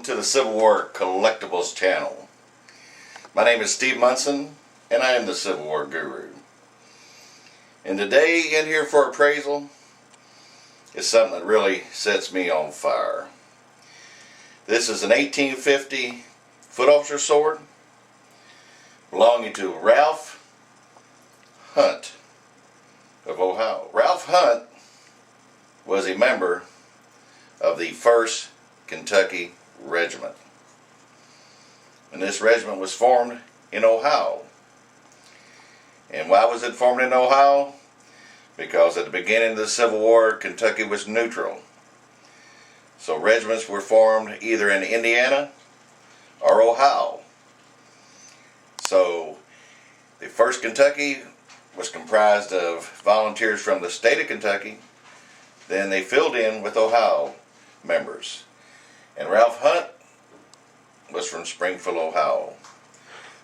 to the Civil War Collectibles channel. My name is Steve Munson, and I am the Civil War Guru. And today, in here for appraisal, is something that really sets me on fire. This is an 1850 foot officer sword belonging to Ralph Hunt of Ohio. Ralph Hunt was a member of the 1st Kentucky Regiment. And this regiment was formed in Ohio. And why was it formed in Ohio? Because at the beginning of the Civil War, Kentucky was neutral. So regiments were formed either in Indiana or Ohio. So the 1st Kentucky was comprised of volunteers from the state of Kentucky. Then they filled in with Ohio members. And Ralph Hunt was from Springfield, Ohio.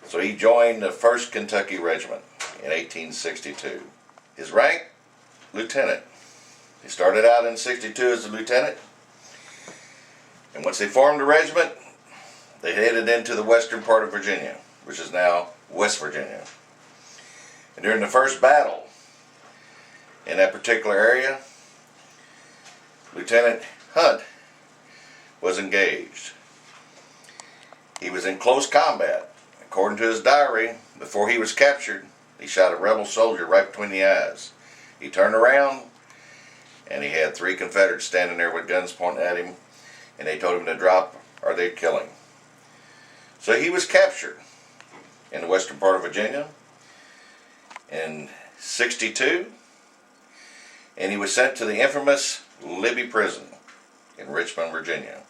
So he joined the 1st Kentucky Regiment in 1862. His rank, lieutenant. He started out in 62 as a lieutenant. And once they formed the regiment, they headed into the western part of Virginia, which is now West Virginia. And during the first battle in that particular area, Lieutenant Hunt was engaged. He was in close combat. According to his diary, before he was captured, he shot a rebel soldier right between the eyes. He turned around and he had 3 Confederates standing there with guns pointing at him, and they told him to drop or they'd kill him. So he was captured in the western part of Virginia in 62, and he was sent to the infamous Libby Prison in Richmond, Virginia.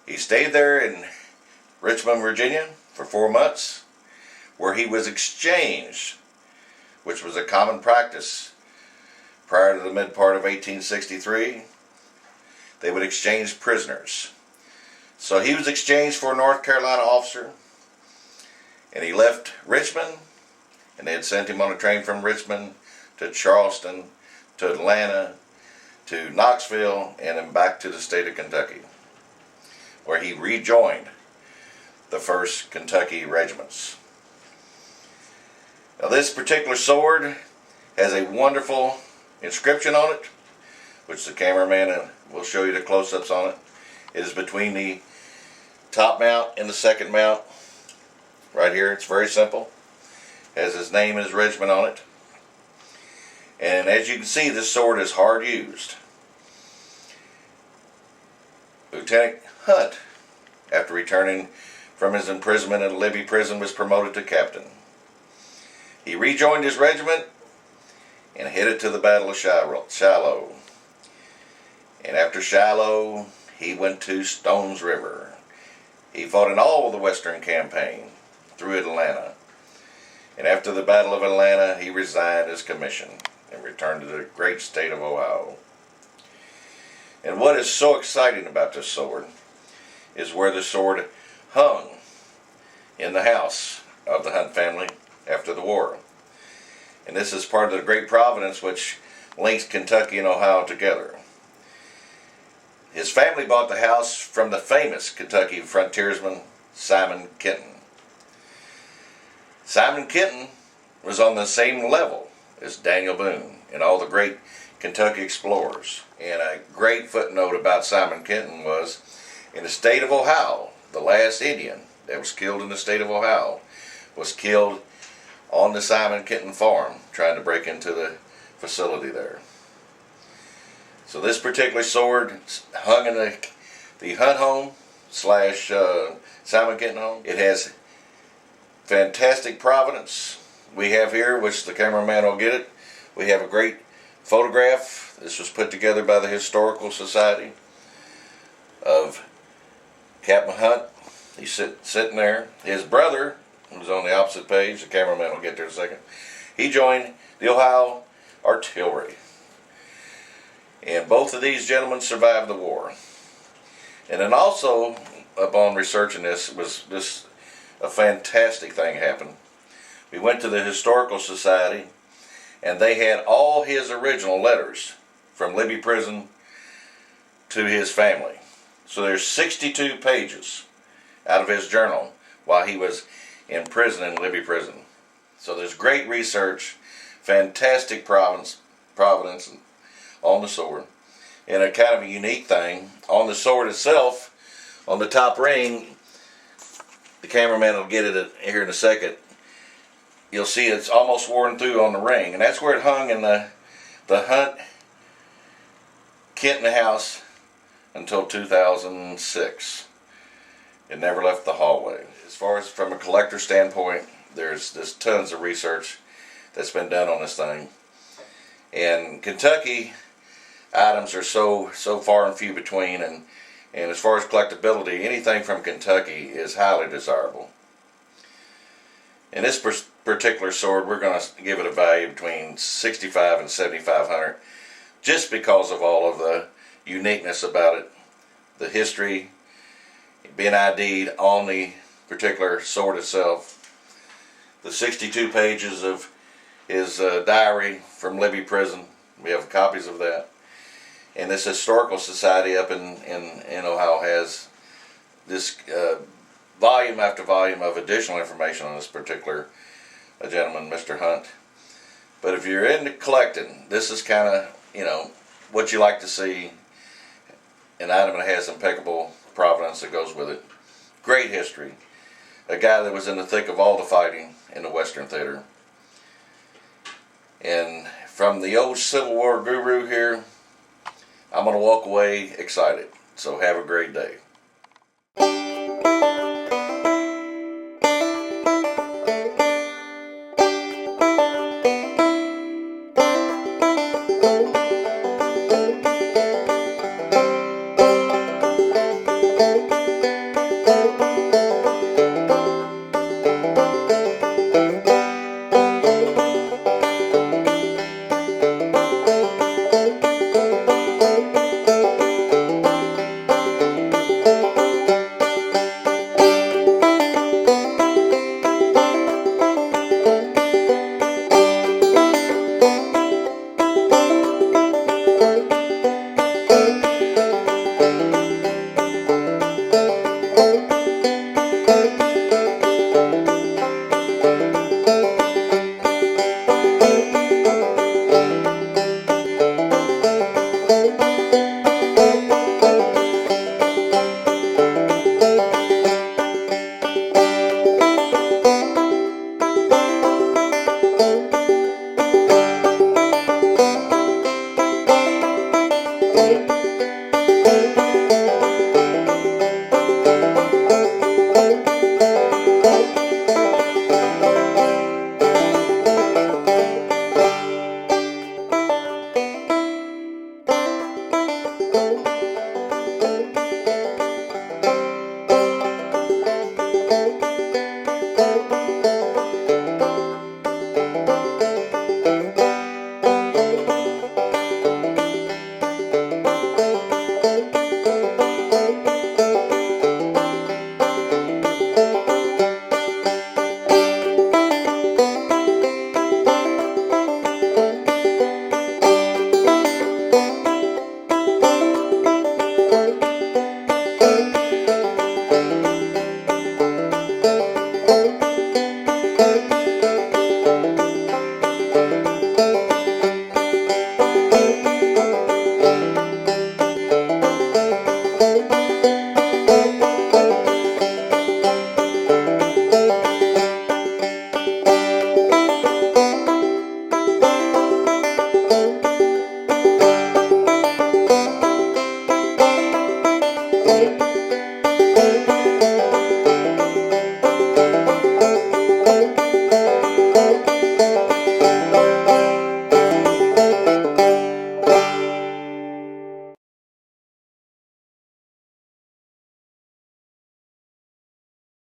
He stayed there in Richmond, Virginia for 4 months, where he was exchanged, which was a common practice prior to the mid part of 1863. They would exchange prisoners. So he was exchanged for a North Carolina officer, and he left Richmond, and they had sent him on a train from Richmond to Charleston, to Atlanta, to Knoxville, and then back to the state of Kentucky, where he rejoined the 1st Kentucky Regiments. Now this particular sword has a wonderful inscription on it, which the cameraman will show you the close-ups on it. It is between the top mount and the second mount. Right here, it's very simple. It has his name and his regiment on it. And as you can see, this sword is hard used. Lieutenant Hunt, after returning from his imprisonment in Libby Prison, was promoted to captain. He rejoined his regiment and headed to the Battle of Shiloh. And after Shiloh, he went to Stones River. He fought in all of the Western Campaign through Atlanta. And after the Battle of Atlanta, he resigned his commission and returned to the great state of Ohio. And what is so exciting about this sword is where the sword hung in the house of the Hunt family after the war. And this is part of the great providence which links Kentucky and Ohio together. His family bought the house from the famous Kentucky frontiersman Simon Kenton. Simon Kenton was on the same level as Daniel Boone and all the great Kentucky explorers. And a great footnote about Simon Kenton was, in the state of Ohio, the last Indian that was killed in the state of Ohio was killed on the Simon Kenton farm trying to break into the facility there. So this particular sword hung in the Hunt home / Simon Kenton home. It has fantastic provenance. We have here, which the cameraman will get it, we have a great photograph. This was put together by the Historical Society of Capt Hunt. He's sitting there. His brother, who's on the opposite page, the cameraman will get there in a second, he joined the Ohio Artillery. And both of these gentlemen survived the war. And then also, upon researching this, a fantastic thing happened. We went to the Historical Society, and they had all his original letters from Libby Prison to his family. So there's 62 pages out of his journal while he was in prison, in Libby Prison. So there's great research, fantastic providence on the sword, and a kind of a unique thing on the sword itself. On the top ring, the cameraman will get it here in a second. You'll see it's almost worn through on the ring, and that's where it hung in the Hunt Kenton house until 2006. It never left the hallway. As far as from a collector standpoint, there's tons of research that's been done on this thing. And Kentucky items are so far and few between, and as far as collectability, anything from Kentucky is highly desirable. In this particular sword, we're going to give it a value between $6,500 and $7,500, just because of all of the uniqueness about it, the history, being ID'd on the particular sword itself, the 62 pages of his diary from Libby Prison. We have copies of that. And this historical society up in Ohio has this volume after volume of additional information on this particular gentleman, Mr. Hunt. But if you're into collecting, this is kind of, what you like to see. An item that has impeccable provenance that goes with it. Great history. A guy that was in the thick of all the fighting in the Western Theater. And from the old Civil War guru here, I'm going to walk away excited. So have a great day.